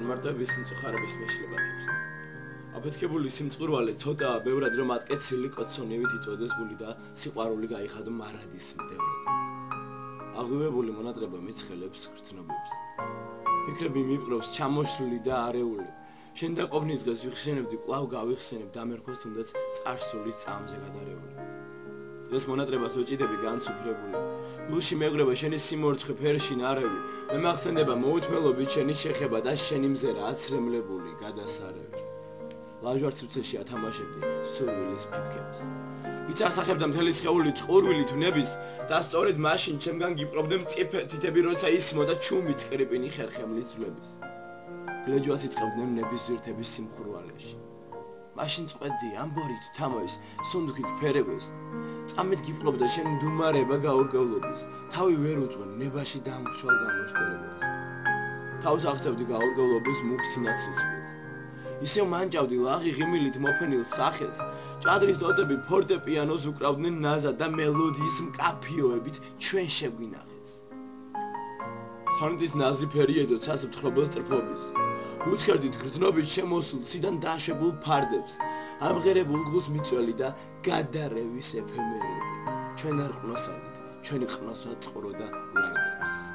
განმარტოების მწუხარების მეშლება ფიქრობ. აფეთქებული სიმწყურვალე ცოტაა, ბევრად რომ ატკეცილი კოცონივით იწოდეს გული და სიყვარული გაიხადო მარადის მდევრად. აღვივებული მონატრება მიცხელებს გრძნობებს. ფიქრები მიპყრობს ჩამოშლილი და არეული. შენ დაყოფნის დღეს ვიხსენებდი, კვლავ გავიხსენებ დამერქოს თუნდაც წარსულის წამზე გადარეული. დღეს მონატრებას ვეჭიდები განცუფრებული. გულში მეგრება შენი სიმორცხვი ფერში ნარევი. მე მახსენდება მოუთმელობით შენი შეხება და შენი მზერა აცრემლებული გადასარევი. ლაჟვარცრუცეში ათამაშებდი სურვილის ფიფქებს. იცახსახებდა მთელი სხეული წყურვილით ნების და სწორედ მაშინ ჩემგან გიპყრობდნენ მწიფე თითები, როცა ისმოდა ჩუმი წკრიპინი ხერხემლის ძვლების. გლეჯვას იწყებდნენ ნების ზვირთების სიმხურვალეში. მაშინ წყვეტდი ამბორით თამოის სუნდუქით ფერებეს. წამით გიპყრობდა შენ მდუმარება გაურკვევლობის. თავი ვერ უძღვენ ნებაში დამრჩვალ გამოშტერებას. თავს აღწევდი გაურკვევლობის მუქ სინაცრისფერს. ისევ მანჭავდი ლაღი ღიმილით მოფენილ სახელს. ჭადრის ნოტები ფორტეპიანოს უკრავდნენ ნაზად და მელოდიის მკაფიოებით ჩვენ შეგვინახეს. სონეტის ნაზი ფერიედო ცას მთხრობელ ტრფობის. უცქერდით გრძნობით შემოსულ ციდან დაშვებულ ფარდებს. ამღერებულ გულს მიწველი და გადარევის ეფემერები. ჩვენ არ ყნოსავდით, ჩვენი ყნოსვა წყროდა ლარდებს.